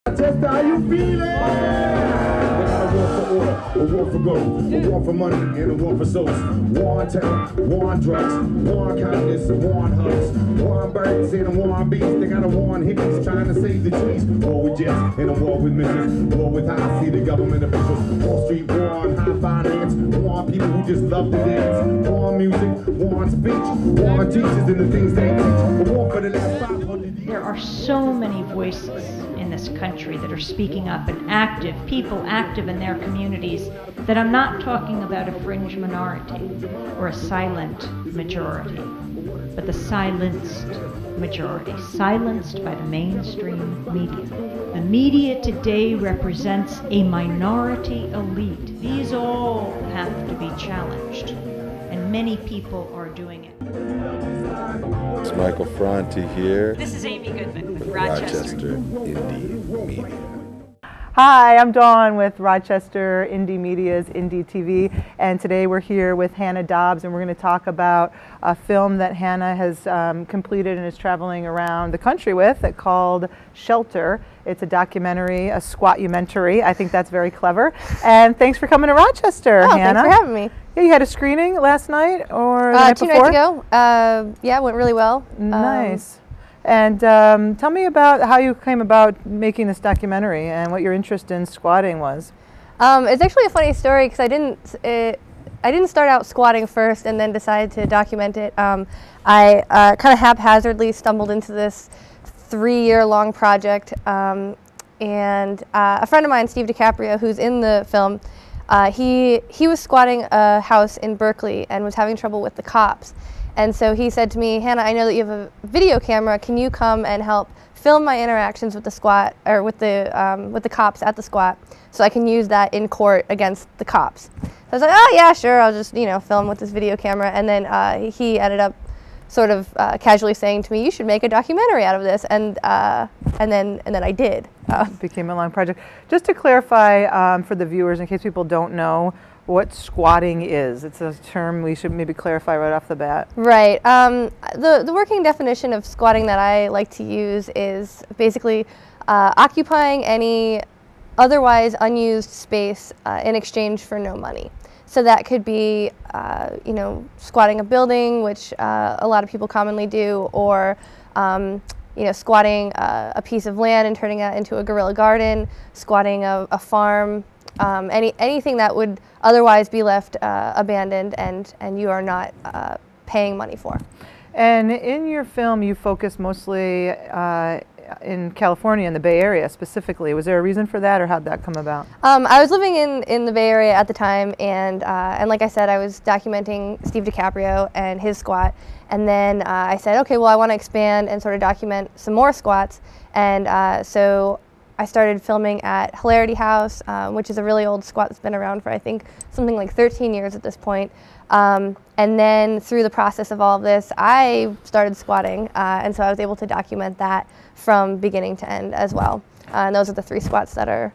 Rochester, how you feeling? They got a war for order, a war for gold, a war for money, and a war for souls. War on terror, war on drugs, war on kindness, war on hugs, war on birds and a war on bees. They got a war on hippies trying to save the trees. War with jets and a war with missiles. War with how I see the government officials. Wall Street, war on high finance, war on people who just love to dance. War on music, war on speech, war on teachers and the things they teach. A war for the last 500 years. There are so many voices in this country that are speaking up, and active people active in their communities, that I'm not talking about a fringe minority or a silent majority, but the silenced majority, silenced by the mainstream media. The media today represents a minority elite. These all have to be challenged, and many people are doing it. It's Michael Franti here. This is Amy Goodman with Rochester Indymedia. Hi, I'm Dawn with Rochester Indymedia's IndyTV, and today we're here with Hannah Dobbz, and we're going to talk about a film that Hannah has completed and is traveling around the country with, called Shelter. It's a documentary, a Squatumentary. I think that's very clever. And thanks for coming to Rochester, Hannah. Thanks for having me. Yeah, you had a screening last night or the night 2 before? nights ago. Yeah, it went really well. Nice. And tell me about how you came about making this documentary and what your interest in squatting was. It's actually a funny story because I didn't start out squatting first and then decide to document it. I kind of haphazardly stumbled into this 3-year-long project, and a friend of mine, Steve DiCaprio, who's in the film, he was squatting a house in Berkeley and was having trouble with the cops. And so he said to me, Hannah, I know that you have a video camera. Can you come and help film my interactions with the squat, or with the cops at the squat, so I can use that in court against the cops? So I was like, oh yeah, sure. I'll just film with this video camera. And then he ended up sort of casually saying to me, you should make a documentary out of this. And then I did. It became a long project. Just to clarify for the viewers, in case people don't know what squatting is. It's a term we should maybe clarify right off the bat. Right. The working definition of squatting that I like to use is basically occupying any otherwise unused space in exchange for no money. So that could be, squatting a building, which a lot of people commonly do, or squatting a piece of land and turning that into a guerrilla garden, squatting a farm, anything that would otherwise be left abandoned and you are not paying money for. And in your film, you focus mostly in California, in the Bay Area specifically. Was there a reason for that, or how'd that come about? I was living in the Bay Area at the time, and like I said, I was documenting Steve DiCaprio and his squat. And then I said, okay, well, I want to expand and sort of document some more squats. And so I started filming at Hilarity House, which is a really old squat that's been around for, I think, something like 13 years at this point. And then through the process of all of this, I started squatting, and so I was able to document that from beginning to end as well. And those are the 3 squats that are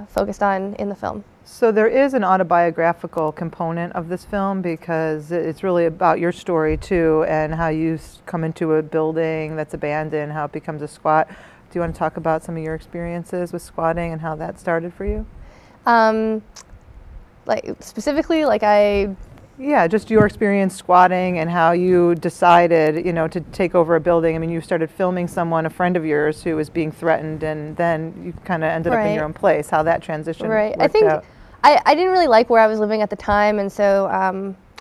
focused on in the film. So there is an autobiographical component of this film, because it's really about your story too, and how you come into a building that's abandoned, how it becomes a squat. Do you want to talk about some of your experiences with squatting and how that started for you? Yeah, just your experience squatting and how you decided, to take over a building. I mean, you started filming someone, a friend of yours, who was being threatened, and then you kind of ended up in your own place. How that transition worked I think out. I didn't really like where I was living at the time, and so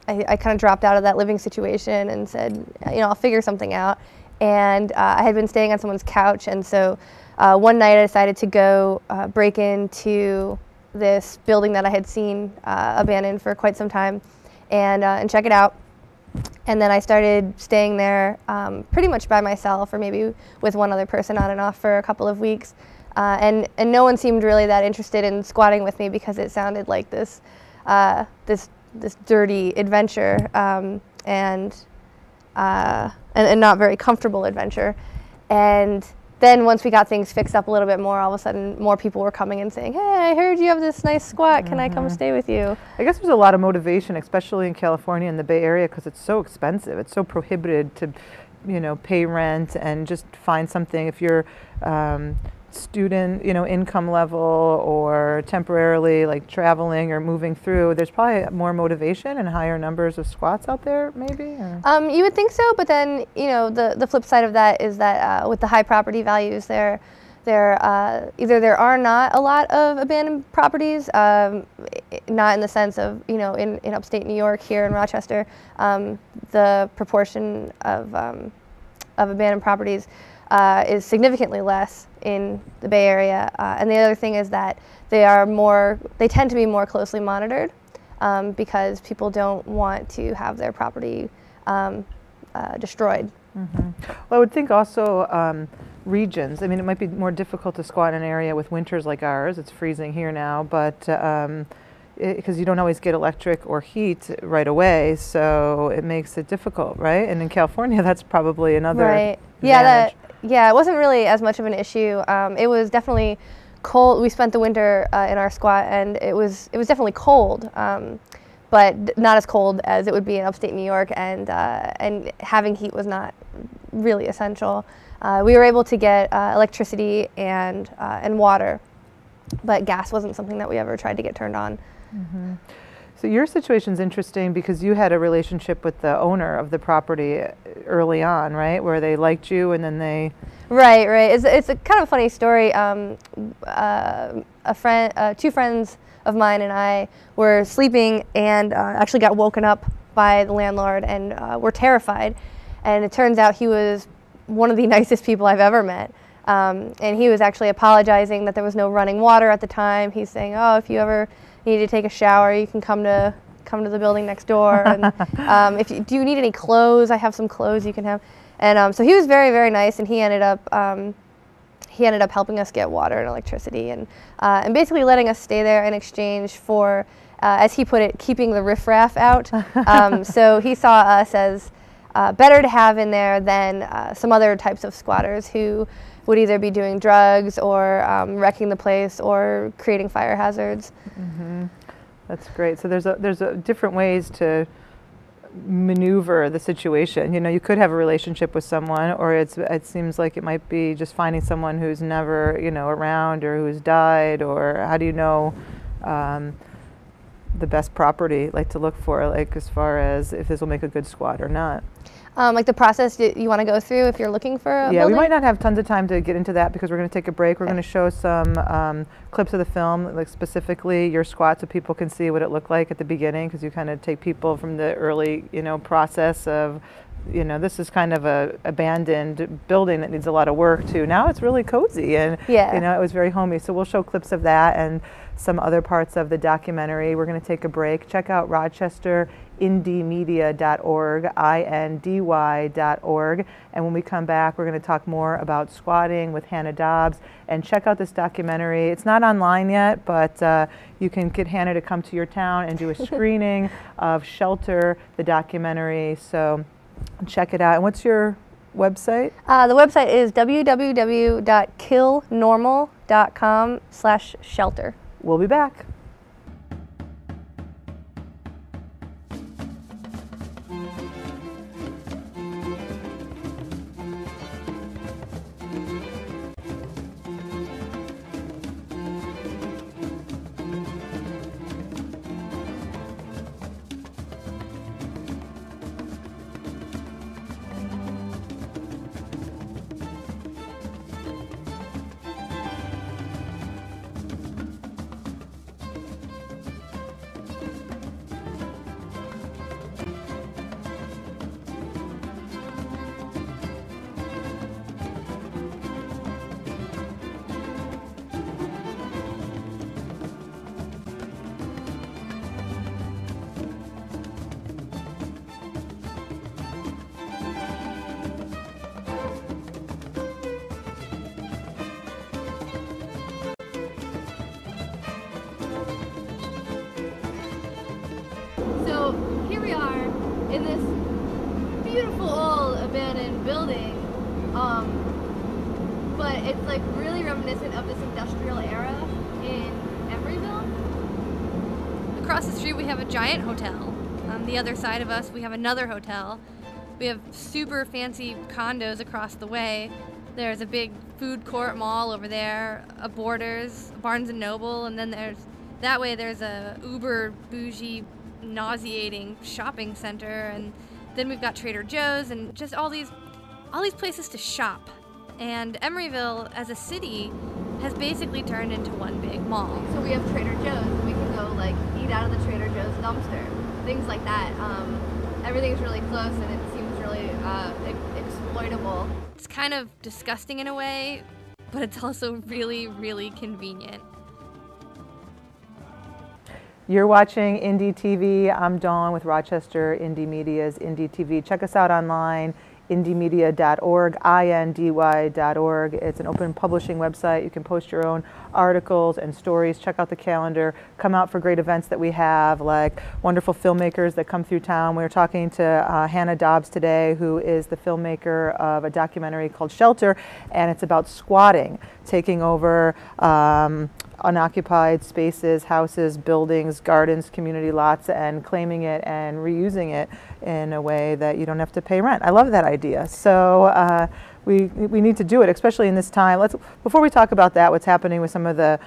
I kind of dropped out of that living situation and said, I'll figure something out. And I had been staying on someone's couch, and so one night I decided to go break into this building that I had seen abandoned for quite some time, and check it out. And then I started staying there pretty much by myself, or maybe with one other person on and off, for a couple of weeks. And no one seemed really that interested in squatting with me, because it sounded like this dirty adventure, and not very comfortable adventure. And then once we got things fixed up a little bit more, all of a sudden more people were coming and saying, hey, I heard you have this nice squat, can I come stay with you? I guess there's a lot of motivation, especially in California and the Bay Area, because it's so expensive. It's so prohibited to, pay rent and just find something. If you're student, income level, or temporarily like traveling or moving through, there's probably more motivation and higher numbers of squats out there, maybe? Or? You would think so, but then, the flip side of that is that with the high property values either there are not a lot of abandoned properties, not in the sense of, in upstate New York, here in Rochester, the proportion of abandoned properties is significantly less in the Bay Area. And the other thing is that they tend to be more closely monitored because people don't want to have their property destroyed. Mm-hmm. Well, I would think also regions. I mean, it might be more difficult to squat in an area with winters like ours. It's freezing here now, but because you don't always get electric or heat right away, so it makes it difficult, right? And in California, that's probably another right. advantage. Yeah, it wasn't really as much of an issue. It was definitely cold. We spent the winter in our squat, and it was definitely cold, but not as cold as it would be in upstate New York. And having heat was not really essential. We were able to get electricity and water, but gas wasn't something that we ever tried to get turned on. Mm-hmm. So your situation's interesting because you had a relationship with the owner of the property early on, right? Where they liked you and then they... Right. It's a kind of funny story. Two friends of mine and I were sleeping and actually got woken up by the landlord and were terrified. And it turns out he was one of the nicest people I've ever met. And he was actually apologizing that there was no running water at the time. He's saying, oh, if you ever need to take a shower, you can come to the building next door. And do you need any clothes? I have some clothes you can have. And so he was very, very nice, and he ended up helping us get water and electricity, and basically letting us stay there in exchange for, as he put it, keeping the riffraff out. So he saw us as better to have in there than some other types of squatters who would either be doing drugs or wrecking the place or creating fire hazards. Mm-hmm. That's great. So there's different ways to maneuver the situation. You could have a relationship with someone, or it seems like it might be just finding someone who's never around or who's died, or how do you know the best property to look for, as far as if this will make a good squat or not? Like the process you want to go through if you're looking for a Yeah, building? we might not have tons of time to get into that because we're going to take a break. We're going to show some clips of the film, specifically your squat, so people can see what it looked like at the beginning, because you kind of take people from the early, process of, this is kind of a abandoned building that needs a lot of work to now it's really cozy and, yeah. It was very homey. So we'll show clips of that and some other parts of the documentary. We're going to take a break. Check out Rochester Indymedia.org, INDY.org. And when we come back, we're going to talk more about squatting with Hannah Dobbz. And check out this documentary. It's not online yet, but you can get Hannah to come to your town and do a screening of Shelter, the documentary. So check it out. And what's your website? The website is www.killnormal.com/shelter. We'll be back. So here we are in this beautiful old abandoned building, but it's really reminiscent of this industrial era in Emeryville. Across the street we have a giant hotel. On the other side of us we have another hotel. We have super fancy condos across the way. There's a big food court mall over there, a Borders, Barnes and Noble, and then there's a uber bougie, nauseating shopping center, and then we've got Trader Joe's and just all these places to shop. And Emeryville as a city has basically turned into one big mall. So we have Trader Joe's, and we can go like eat out of the Trader Joe's dumpster, things like that. Everything's really close, and it seems really exploitable. It's kind of disgusting in a way, but it's also really, really convenient. You're watching IndyTV. I'm Dawn with Rochester Indymedia's IndyTV. Check us out online, Indymedia.org, INDY.org. It's an open publishing website. You can post your own articles and stories. Check out the calendar. Come out for great events that we have, like wonderful filmmakers that come through town. We were talking to Hannah Dobbz today, who is the filmmaker of a documentary called Shelter, and it's about squatting, taking over unoccupied spaces, houses, buildings, gardens, community lots, and claiming it and reusing it in a way that you don't have to pay rent. I love that idea. So we need to do it, especially in this time. Before we talk about that, what's happening with some of the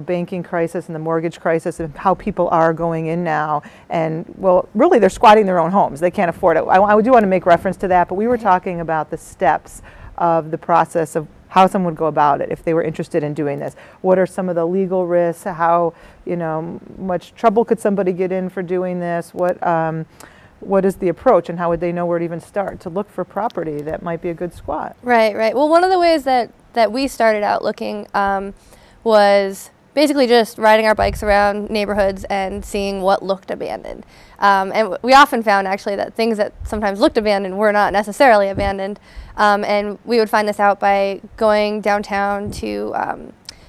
banking crisis and the mortgage crisis and how people are going in now, and well, really they're squatting their own homes. They can't afford it. I do want to make reference to that, but we were talking about the steps of the process of how someone would go about it if they were interested in doing this. What are some of the legal risks? How much trouble could somebody get in for doing this? What is the approach, and how would they know where to even start to look for property that might be a good squat? Right, right. Well, one of the ways that we started out looking was basically just riding our bikes around neighborhoods and seeing what looked abandoned. And we often found actually that things that sometimes looked abandoned were not necessarily abandoned. And we would find this out by going downtown to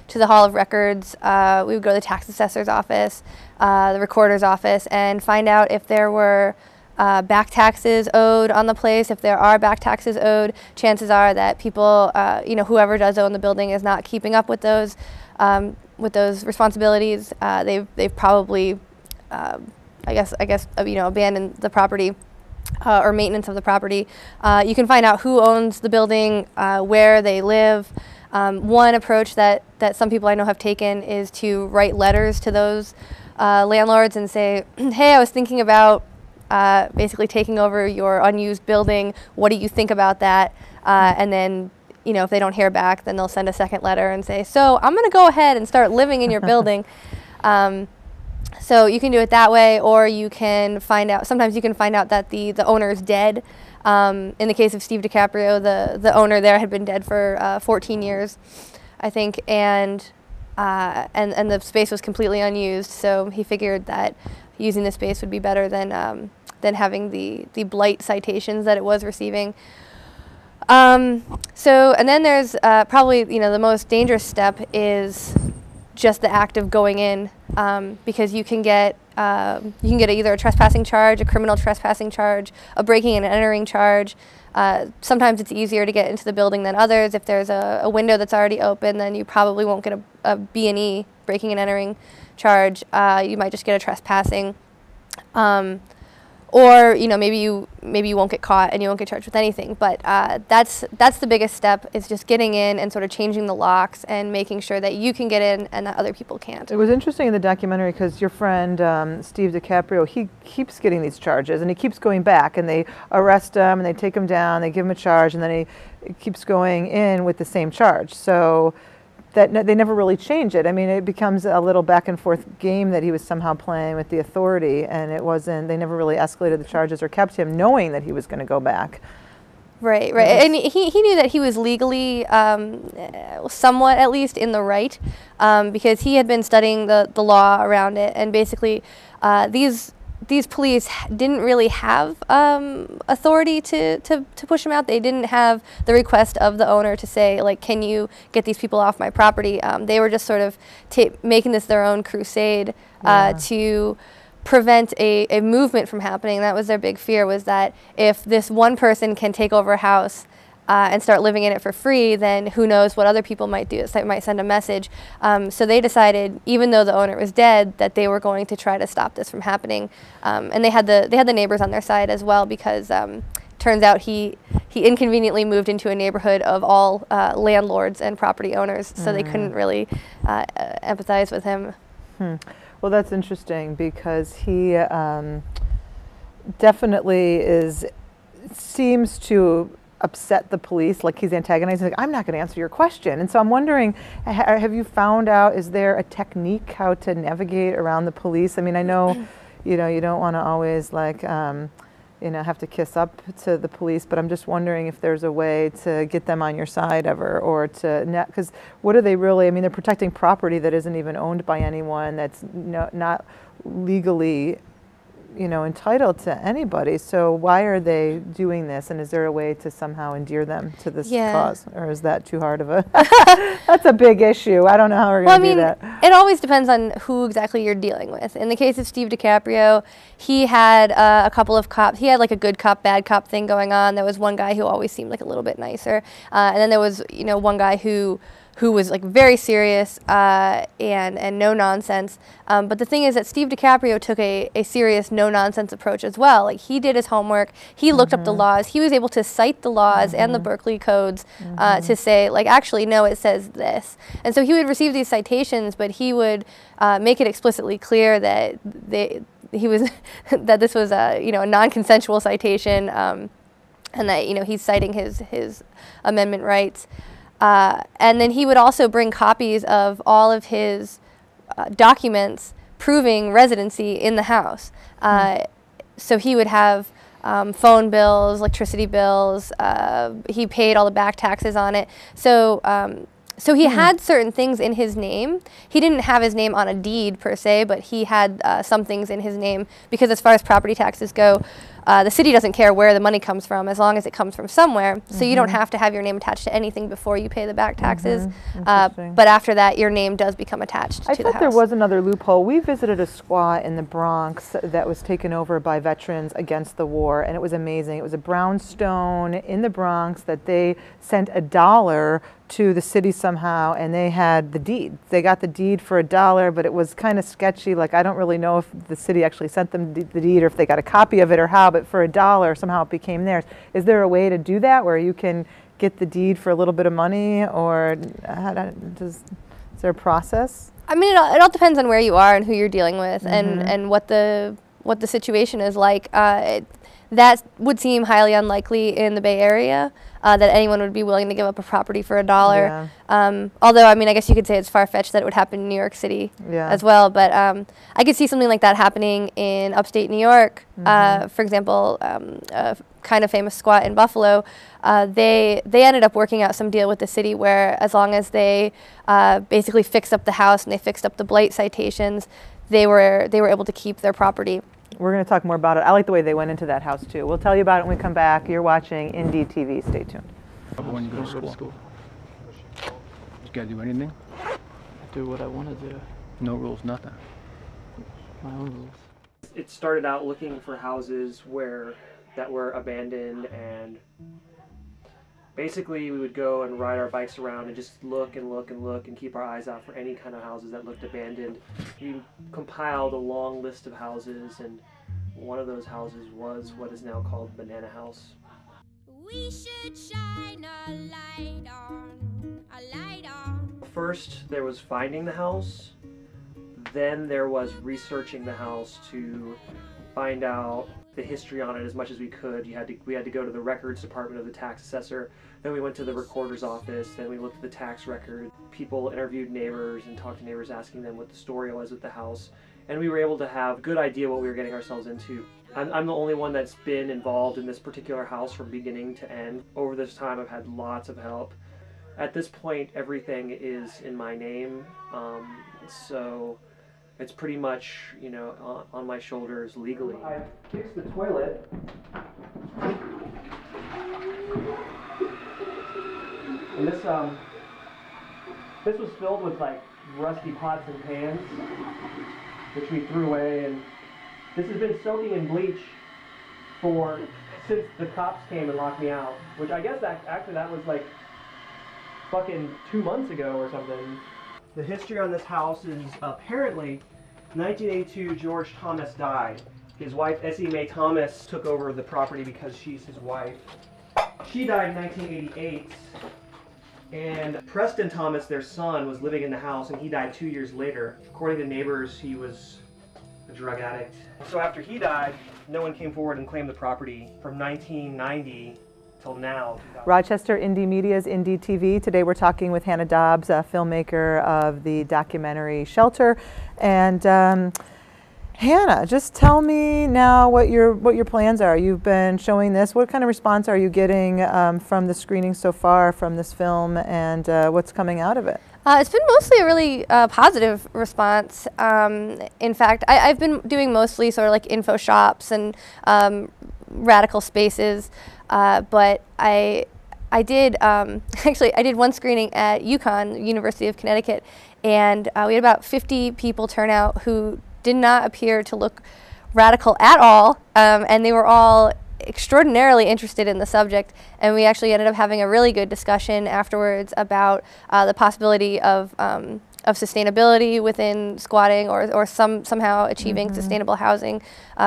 the Hall of Records. We would go to the tax assessor's office, the recorder's office, and find out if there were back taxes owed on the place. If there are back taxes owed, chances are that people, whoever does own the building is not keeping up with those responsibilities. They've probably, abandoned the property or maintenance of the property. You can find out who owns the building, where they live. One approach that some people I know have taken is to write letters to those landlords and say, hey, I was thinking about basically taking over your unused building. What do you think about that? And then, if they don't hear back, then they'll send a second letter and say, so I'm going to go ahead and start living in your building. So you can do it that way, or you can find out, sometimes you can find out that the owner is dead. In the case of Steve DiCaprio, the owner there had been dead for 14 years, I think, and the space was completely unused. So he figured that using the space would be better than having the blight citations that it was receiving. And then there's probably the most dangerous step is just the act of going in, because you can get either a trespassing charge, a criminal trespassing charge, a breaking and entering charge. Sometimes it's easier to get into the building than others. If there's a window that's already open, then you probably won't get a B&E, breaking and entering charge. You might just get a trespassing. Or maybe you won't get caught and you won't get charged with anything. But that's the biggest step, is just getting in and sort of changing the locks and making sure that you can get in and that other people can't. It was interesting in the documentary because your friend Steve DiCaprio, he keeps getting these charges and he keeps going back, and they arrest him and they take him down, they give him a charge, and then he keeps going in with the same charge. So that they never really change it. I mean, it becomes a little back and forth game that he was somehow playing with the authority, and they never really escalated the charges or kept him knowing that he was going to go back. Right, right. And he knew that he was legally, somewhat at least, in the right, because he had been studying the law around it, and basically these police didn't really have authority to push him out. They didn't have the request of the owner to say, like, can you get these people off my property? They were just sort of making this their own crusade to prevent a movement from happening. That was their big fear, was that if this one person can take over a house and start living in it for free, then who knows what other people might do. So it might send a message. So they decided, even though the owner was dead, that they were going to try to stop this from happening. And they had the neighbors on their side as well, because turns out he inconveniently moved into a neighborhood of all landlords and property owners, so they couldn't really empathize with him. Well, that's interesting because he definitely seems to upset the police, like he's antagonizing, like, I'm not going to answer your question. And so I'm wondering, have you found out, is there a technique how to navigate around the police? I mean, I know, you don't want to always like, have to kiss up to the police, but I'm just wondering if there's a way to get them on your side ever, or to, because what are they really, I mean, they're protecting property that isn't even owned by anyone, that's not legally entitled to anybody. So why are they doing this? And is there a way to somehow endear them to this cause? Or is that too hard of a, that's a big issue. I don't know how we're going to do that. It always depends on who exactly you're dealing with. In the case of Steve DiCaprio, he had a couple of cops. He had like a good cop, bad cop thing going on. There was one guy who always seemed like a little bit nicer. And then there was, one guy who was like very serious and no nonsense. But the thing is that Steve DiCaprio took a serious no nonsense approach as well. Like, he did his homework, he looked up the laws, he was able to cite the laws and the Berkeley codes to say, like, actually no, it says this. And so he would receive these citations, but he would make it explicitly clear that that this was a non-consensual citation, and that he's citing his amendment rights. And then he would also bring copies of all of his documents proving residency in the house. So he would have phone bills, electricity bills. He paid all the back taxes on it. So he had certain things in his name. He didn't have his name on a deed per se, but he had some things in his name, because as far as property taxes go, the city doesn't care where the money comes from as long as it comes from somewhere. So you don't have to have your name attached to anything before you pay the back taxes. But after that, your name does become attached to the house. I thought there was another loophole. We visited a squat in the Bronx that was taken over by veterans against the war, and it was amazing. It was a brownstone in the Bronx that they sent $1 to the city somehow, and they had the deed. They got the deed for $1, but it was kind of sketchy. Like, I don't really know if the city actually sent them the deed or if they got a copy of it or how, but for $1 somehow it became theirs. Is there a way to do that where you can get the deed for a little bit of money, or is there a process? I mean, it all depends on where you are and who you're dealing with, and what the situation is like. That would seem highly unlikely in the Bay Area, that anyone would be willing to give up a property for $1. Although, I mean, I guess you could say it's far-fetched that it would happen in New York City as well. But I could see something like that happening in upstate New York. For example, a kind of famous squat in Buffalo, they ended up working out some deal with the city where, as long as they basically fixed up the house and they fixed up the blight citations, they were able to keep their property. We're going to talk more about it. I like the way they went into that house, too. We'll tell you about it when we come back. You're watching IndyTV. Stay tuned. When you go to school, you gotta do anything? Do what I want to do. No rules, nothing. My own rules. It started out looking for houses that were abandoned, and basically we would go and ride our bikes around and just look and look and look and keep our eyes out for any kind of houses that looked abandoned. We compiled a long list of houses, and one of those houses was what is now called Banana House. We should shine a light on. First there was finding the house, then there was researching the house to find out the history on it as much as we could. We had to go to the records department of the tax assessor, then we went to the recorder's office, then we looked at the tax record. People interviewed neighbors and talked to neighbors, asking them what the story was with the house, and we were able to have a good idea what we were getting ourselves into. I'm the only one that's been involved in this particular house from beginning to end. Over this time I've had lots of help. At this point everything is in my name, so it's pretty much, on my shoulders legally. I fixed the toilet. And this was filled with like rusty pots and pans, which we threw away, and this has been soaking in bleach since the cops came and locked me out, which I guess that was like fucking 2 months ago or something. The history on this house is apparently 1982 George Thomas died. His wife, Essie Mae Thomas, took over the property because she's his wife. She died in 1988, and Preston Thomas, their son, was living in the house, and he died 2 years later. According to neighbors, he was a drug addict. So after he died, no one came forward and claimed the property from 1990 till now. Rochester Indymedia's IndyTV. Today we're talking with Hannah Dobbz, a filmmaker of the documentary Shelter. And Hannah, just tell me now what your plans are. You've been showing this. What kind of response are you getting from the screening so far from this film, and what's coming out of it? It's been mostly a really positive response. In fact, I've been doing mostly sort of like info shops and radical spaces, but I did actually I did one screening at UConn, University of Connecticut, and we had about 50 people turn out who did not appear to look radical at all, and they were all extraordinarily interested in the subject, and we actually ended up having a really good discussion afterwards about the possibility of sustainability within squatting, or somehow achieving sustainable housing,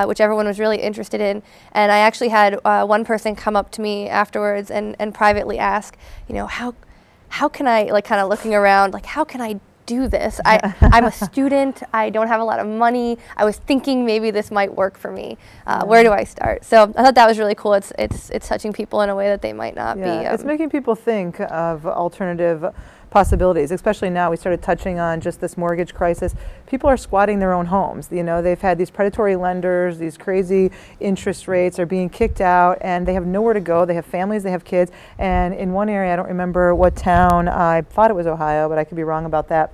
which everyone was really interested in. And I actually had one person come up to me afterwards and privately ask, you know, how can I, like, kind of looking around, like, how can I do this? I'm a student, I don't have a lot of money, I was thinking maybe this might work for me. Where do I start? So I thought that was really cool. It's touching people in a way that they might not be. It's making people think of alternative possibilities, especially now. We started touching on just this mortgage crisis. People are squatting their own homes. You know, they've had these predatory lenders, these crazy interest rates, are being kicked out, and they have nowhere to go. They have families, they have kids, and in one area, I don't remember what town, I thought it was Ohio, but I could be wrong about that,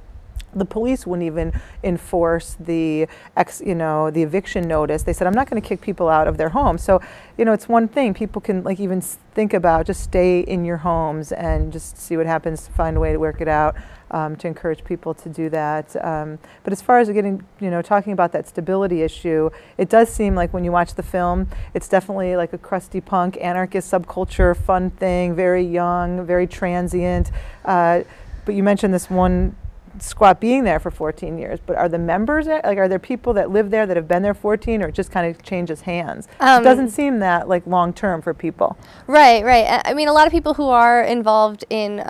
the police wouldn't even enforce the eviction notice. They said, I'm not going to kick people out of their homes. So, you know, it's one thing people can, like, even think about, just stay in your homes and just see what happens, find a way to work it out, to encourage people to do that. But as far as getting, you know, talking about that stability issue, it does seem like when you watch the film, it's definitely like a crusty punk, anarchist subculture, fun thing, very young, very transient. But you mentioned this one squat being there for 14 years, but are the members, like, are there people that live there that have been there 14, or it just kind of changes hands? It doesn't seem that, like, long term for people. Right. I mean, a lot of people who are involved in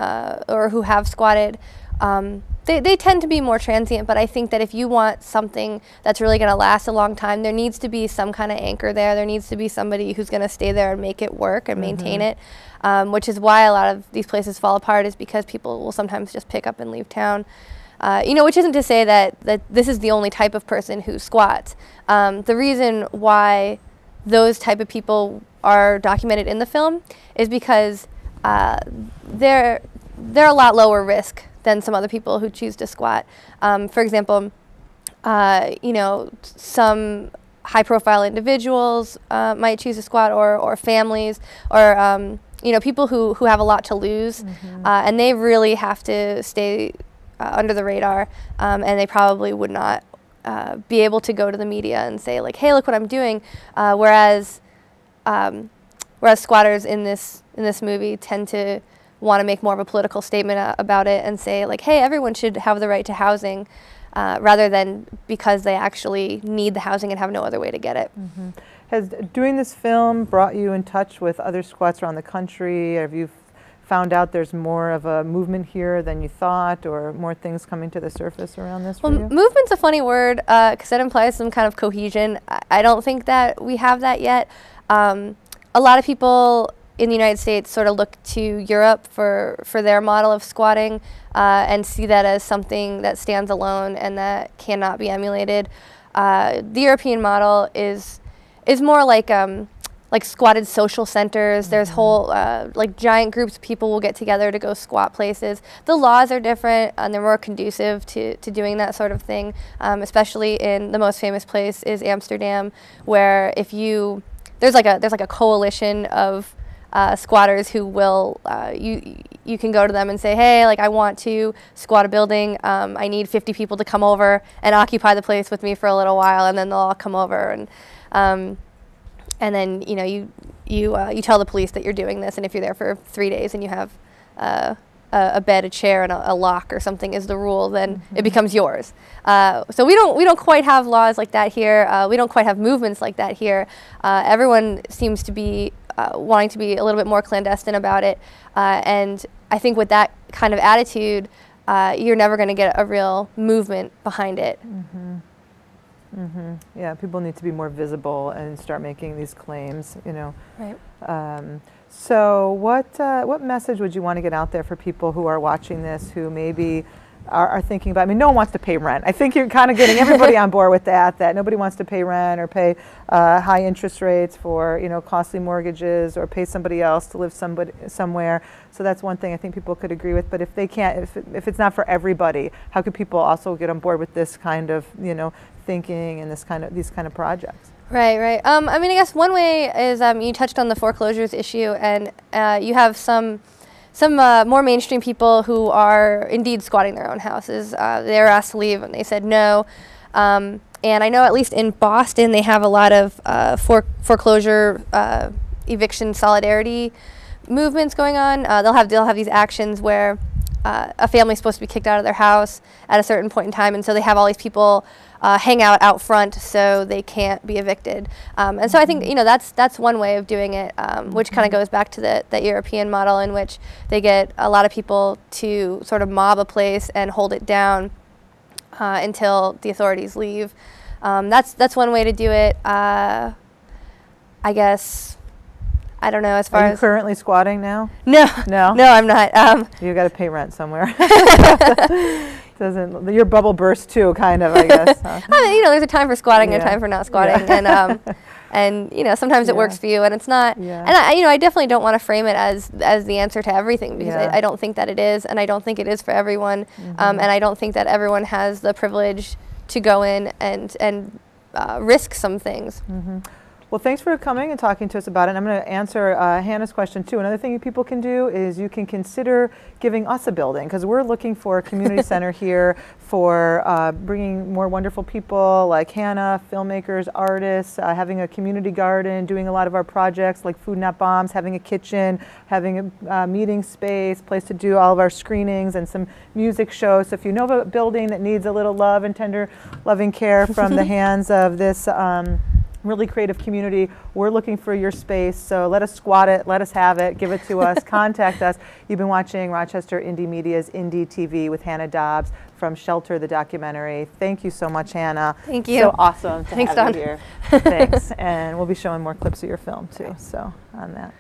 or who have squatted, they tend to be more transient, but I think that if you want something that's really going to last a long time, there needs to be some kind of anchor there. There needs to be somebody who's going to stay there and make it work and maintain it, which is why a lot of these places fall apart, is because people will sometimes just pick up and leave town. You know, which isn't to say that this is the only type of person who squats. The reason why those type of people are documented in the film is because they're a lot lower risk than some other people who choose to squat. For example, you know, some high-profile individuals might choose to squat, or families, or you know, people who have a lot to lose, and they really have to stay under the radar, and they probably would not be able to go to the media and say, like, hey, look what I'm doing. Whereas squatters in this movie tend to want to make more of a political statement about it and say, like, hey, everyone should have the right to housing, rather than because they actually need the housing and have no other way to get it. Has doing this film brought you in touch with other squats around the country? Have you found out there's more of a movement here than you thought, or more things coming to the surface around this for you? Well, movement's a funny word, because it implies some kind of cohesion. I don't think that we have that yet. A lot of people in the United States sort of look to Europe for their model of squatting, and see that as something that stands alone and that cannot be emulated. The European model is more like squatted social centers. There's whole like giant groups of people will get together to go squat places. The laws are different, and they're more conducive to doing that sort of thing, especially in the most famous place is Amsterdam, where there's like a coalition of squatters who will, you can go to them and say, hey, like, I want to squat a building, I need 50 people to come over and occupy the place with me for a little while, and then they'll all come over, and then, you know, you tell the police that you're doing this, and if you're there for 3 days and you have a a bed, a chair, and a lock or something is the rule, then it becomes yours. So we don't quite have laws like that here. We don't quite have movements like that here. Everyone seems to be wanting to be a little bit more clandestine about it, and I think with that kind of attitude, you're never going to get a real movement behind it. Yeah, people need to be more visible and start making these claims, you know. Right. So what message would you want to get out there for people who are watching this, who maybe are thinking about, I mean, no one wants to pay rent. I think you're kind of getting everybody on board with that nobody wants to pay rent or pay high interest rates for, you know, costly mortgages, or pay somebody else to live somewhere. So that's one thing I think people could agree with. But if they can't, if it's not for everybody, how could people also get on board with this kind of, you know, thinking and these kind of projects? Right, right. I mean, I guess one way is you touched on the foreclosures issue, and you have some more mainstream people who are indeed squatting their own houses. They were asked to leave, and they said no. And I know at least in Boston, they have a lot of foreclosure eviction solidarity movements going on. They'll have these actions where a family's supposed to be kicked out of their house at a certain point in time, and so they have all these people hang out front so they can't be evicted. And so I think, you know, that's one way of doing it, which kind of goes back to that European model, in which they get a lot of people to sort of mob a place and hold it down until the authorities leave. That's one way to do it. I guess, I don't know, as far as... Are you currently squatting now? No. No? No, I'm not. You got to pay rent somewhere. Your bubble burst too, kind of, I guess. Huh? I mean, you know, there's a time for squatting and a time for not squatting, and you know, sometimes it works for you, and it's not. And I definitely don't want to frame it as the answer to everything, because I don't think that it is, and I don't think it is for everyone, and I don't think that everyone has the privilege to go in and risk some things. Well, thanks for coming and talking to us about it. And I'm going to answer Hannah's question too. Another thing people can do is you can consider giving us a building, because we're looking for a community center here for bringing more wonderful people like Hannah, filmmakers, artists, having a community garden, doing a lot of our projects like Food Not Bombs, having a kitchen, having a meeting space, place to do all of our screenings, and some music shows. So if you know of a building that needs a little love and tender loving care from the hands of this really creative community, we're looking for your space. So let us squat it, let us have it, give it to us, contact us. You've been watching Rochester Indymedia's IndyTV with Hannah Dobbz from Shelter, the documentary. Thank you so much, Hannah. Thank you. So awesome to Thanks, have Dawn. you here. Thanks. And we'll be showing more clips of your film too, so on that.